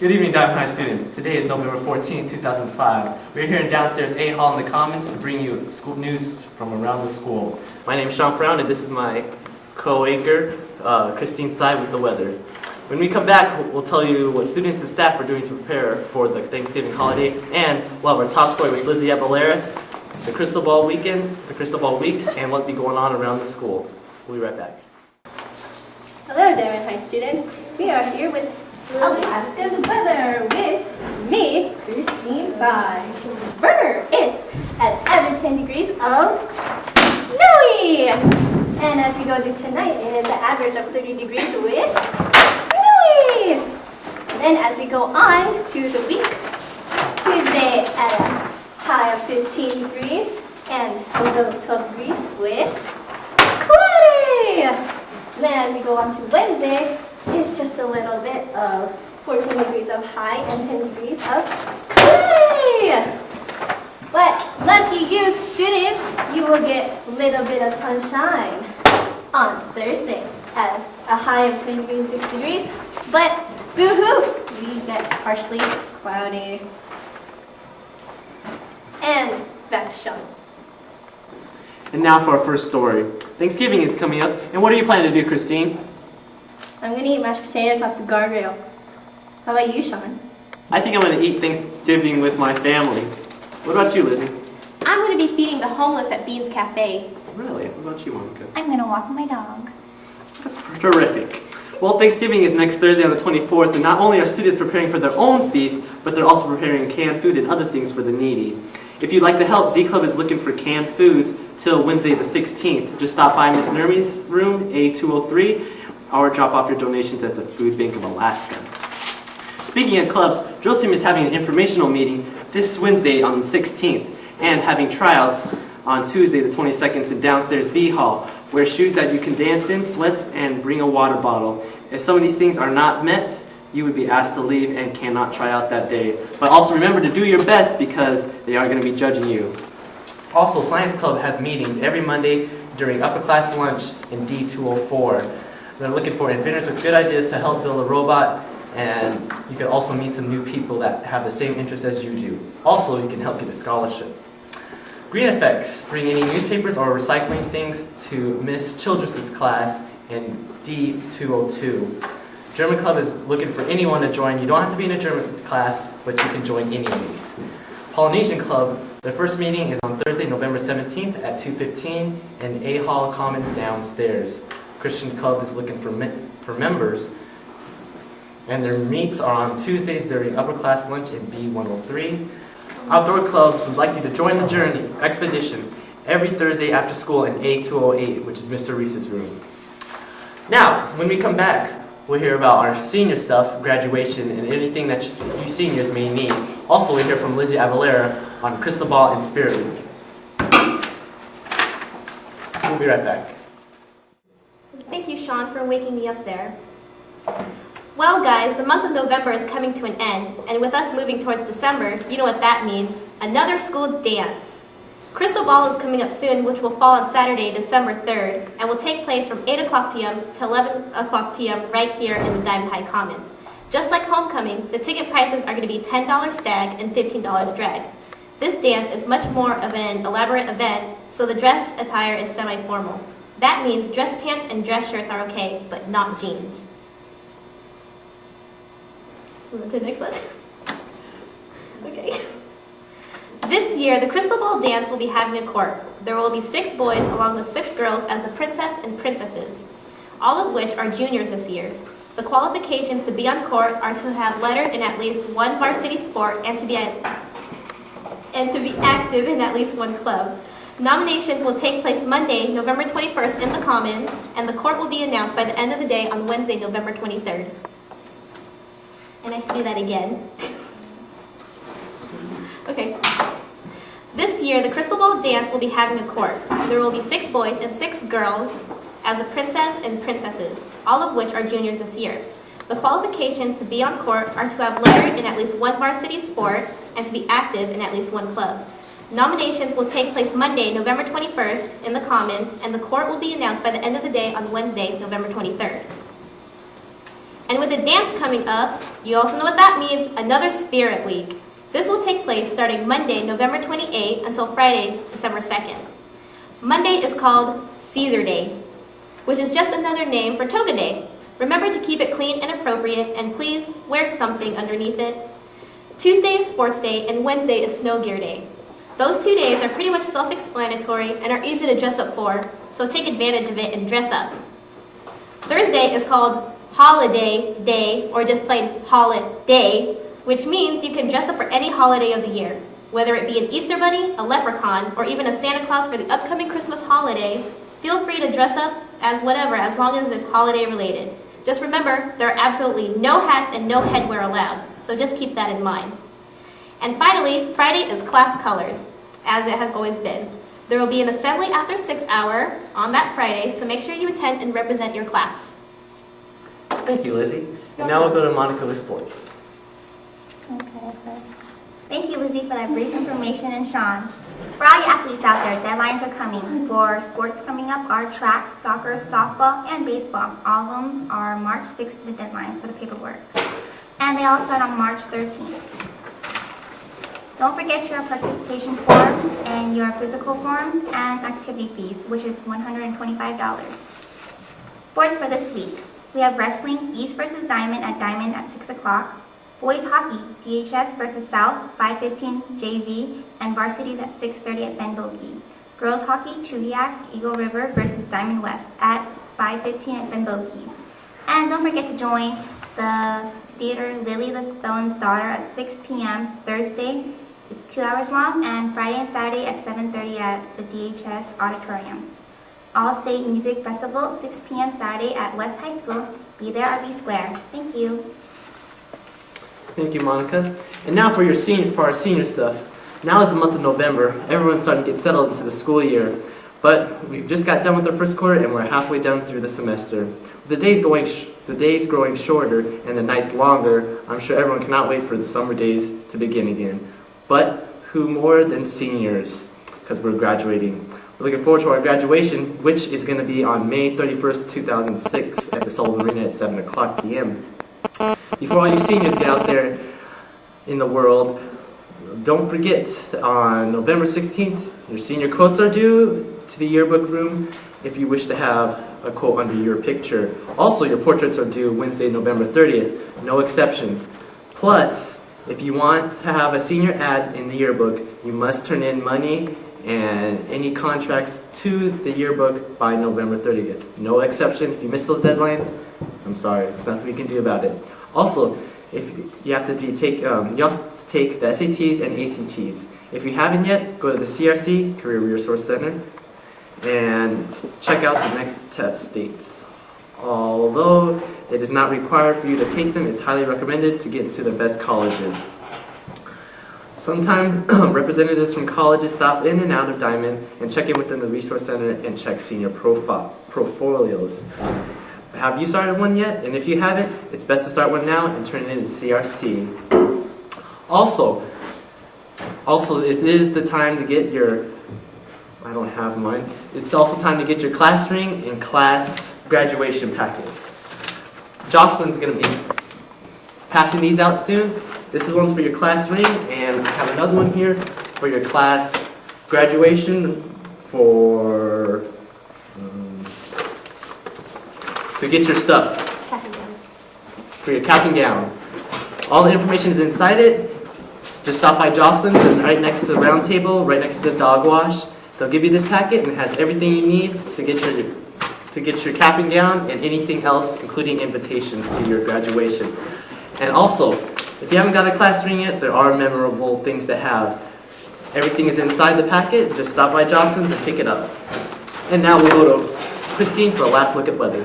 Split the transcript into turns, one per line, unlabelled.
Good evening, Dimond High students. Today is November 14, 2005. We're here in downstairs A Hall in the Commons to bring you school news from around the school. My name is Sean Brown, and this is my co-anchor, Christine Tsai, with the weather. When we come back, we'll tell you what students and staff are doing to prepare for the Thanksgiving holiday, and we'll have our top story with Lizzie Abalera, the Crystal Ball Weekend, the Crystal Ball Week, and what'll be going on around the school. We'll be right back.
Hello, Dimond High students. We are here with Alaska's weather with me, Christine Tsai. It's an average 10 degrees of snowy. And as we go to tonight, it is an average of 30 degrees with snowy. And then as we go on to the week, Tuesday at a high of 15 degrees and a low of 12 degrees with cloudy. And then as we go on to Wednesday, it's just a little bit of 14 degrees of high and 10 degrees of cloudy. But lucky you students, you will get a little bit of sunshine on Thursday as a high of 20 degrees and 6 degrees. But boo-hoo, we get partially cloudy. And back to Sean.
And now for our first story. Thanksgiving is coming up, and what are you planning to do, Christine?
I'm going to eat mashed potatoes off the guardrail. How about you, Sean?
I think I'm going to eat Thanksgiving with my family. What about you, Lizzie?
I'm going to be feeding the homeless at Bean's Cafe.
Really? What about you, Monica?
I'm going to walk my dog.
That's terrific. Well, Thanksgiving is next Thursday on the 24th, and not only are students preparing for their own feast, but they're also preparing canned food and other things for the needy. If you'd like to help, Z Club is looking for canned foods till Wednesday the 16th. Just stop by Miss Nermi's room, A203, or drop off your donations at the Food Bank of Alaska. Speaking of clubs, Drill Team is having an informational meeting this Wednesday on the 16th, and having tryouts on Tuesday the 22nd in downstairs B Hall. Wear shoes that you can dance in, sweats, and bring a water bottle. If some of these things are not met, you would be asked to leave and cannot try out that day. But also remember to do your best because they are going to be judging you. Also, Science Club has meetings every Monday during upper class lunch in D204. They're looking for inventors with good ideas to help build a robot, and you can also meet some new people that have the same interests as you do. Also, you can help get a scholarship. Green Effects, bring any newspapers or recycling things to Miss Childress's class in D202. German Club is looking for anyone to join. You don't have to be in a German class, but you can join anyways. Polynesian Club, their first meeting is on Thursday, November 17th at 2:15 in A Hall Commons downstairs. Christian Club is looking for members, and their meets are on Tuesdays during upper class lunch in B103. Outdoor clubs would like you to join the Journey Expedition every Thursday after school in A208, which is Mr. Reese's room. Now, when we come back, we'll hear about our senior stuff, graduation, and anything that you seniors may need. Also, we'll hear from Lizzie Abalera on Crystal Ball and Spirit Week. We'll be right back.
Thank you, Sean, for waking me up there. Well, guys, the month of November is coming to an end, and with us moving towards December, you know what that means. Another school dance. Crystal Ball is coming up soon, which will fall on Saturday, December 3rd, and will take place from 8 o'clock p.m. to 11 o'clock p.m. right here in the Dimond High Commons. Just like homecoming, the ticket prices are going to be $10 stag and $15 drag. This dance is much more of an elaborate event, so the dress attire is semi-formal. That means dress pants and dress shirts are okay, but not jeans. Move on to the next one. Okay. This year, the Crystal Ball dance will be having a court. There will be 6 boys along with 6 girls as the princess and princesses, all of which are juniors this year. The qualifications to be on court are to have lettered in at least one varsity sport and to be active in at least one club. Nominations will take place Monday, November 21st in the Commons, and the court will be announced by the end of the day on Wednesday, November 23rd. And I should do that again. Okay. This year, the Crystal Ball dance will be having a court. There will be 6 boys and 6 girls as the princess and princesses, all of which are juniors this year. The qualifications to be on court are to have lettered in at least one varsity sport and to be active in at least one club. Nominations will take place Monday, November 21st in the Commons, and the court will be announced by the end of the day on Wednesday, November 23rd. And with the dance coming up, you also know what that means, another Spirit Week. This will take place starting Monday, November 28th until Friday, December 2nd. Monday is called Caesar Day, which is just another name for Toga Day. Remember to keep it clean and appropriate, and please wear something underneath it. Tuesday is Sports Day, and Wednesday is Snow Gear Day. Those 2 days are pretty much self-explanatory and are easy to dress up for, so take advantage of it and dress up. Thursday is called Holiday Day, or just plain Holiday, which means you can dress up for any holiday of the year. Whether it be an Easter Bunny, a leprechaun, or even a Santa Claus for the upcoming Christmas holiday, feel free to dress up as whatever, as long as it's holiday related. Just remember, there are absolutely no hats and no headwear allowed, so just keep that in mind. And finally, Friday is class colors, as it has always been. There will be an assembly after 6 hours on that Friday, so make sure you attend and represent your class.
Thank you, Lizzie. And now we'll go to Monica with sports.
Okay. Thank you, Lizzie, for that brief information, and Sean. For all you athletes out there, deadlines are coming. For sports coming up are track, soccer, softball, and baseball. All of them are March 6th, the deadlines for the paperwork. And they all start on March 13th. Don't forget your participation forms and your physical forms and activity fees, which is $125. Sports for this week. We have wrestling, East versus Dimond at 6 o'clock. Boys hockey, DHS versus South, 5:15 JV, and varsities at 6:30 at Ben Bogie. Girls hockey, Chugiak, Eagle River versus Diamond West at 5:15 at Ben Bogie. And don't forget to join the theater Lily the Felon's Daughter at 6 p.m. Thursday. It's 2 hours long, and Friday and Saturday at 7:30 at the DHS Auditorium. All-State Music Festival, 6 p.m. Saturday at West High School. Be there or be square. Thank you.
Thank you, Monica. And now for our senior stuff. Now is the month of November. Everyone's starting to get settled into the school year. But we've just got done with our first quarter, and we're halfway done through the semester. With the days growing shorter and the nights longer, I'm sure everyone cannot wait for the summer days to begin again. But who more than seniors? Because we're graduating. We're looking forward to our graduation, which is going to be on May 31st, 2006 at the Sullivan Arena at 7 o'clock p.m. Before all you seniors get out there in the world, don't forget, on November 16th, your senior quotes are due to the yearbook room if you wish to have a quote under your picture. Also, your portraits are due Wednesday, November 30th, no exceptions. Plus, if you want to have a senior ad in the yearbook, you must turn in money and any contracts to the yearbook by November 30th. No exception. If you miss those deadlines, I'm sorry, there's nothing we can do about it. Also, if you have to you also take the SATs and ACTs. If you haven't yet, go to the CRC, Career Resource Center, and check out the next test dates. Although it is not required for you to take them, it's highly recommended to get into the best colleges. Sometimes representatives from colleges stop in and out of Dimond and check in within the Resource Center and check senior portfolios. Have you started one yet? And if you haven't, it's best to start one now and turn it in to CRC. Also, it is the time to get your, I don't have mine, it's also time to get your class ring and class graduation packets. Jocelyn's going to be passing these out soon. This is one's for your class ring, and I have another one here for your class graduation to get your stuff, for your cap and gown. All the information is inside it. Just stop by Jocelyn's and right next to the round table, right next to the dog wash. They'll give you this packet and it has everything you need to get your cap and gown and anything else, including invitations to your graduation. And also, if you haven't got a class ring yet, there are memorable things to have. Everything is inside the packet. Just stop by Jocelyn's and pick it up. And now we'll go to Christine for a last look at weather.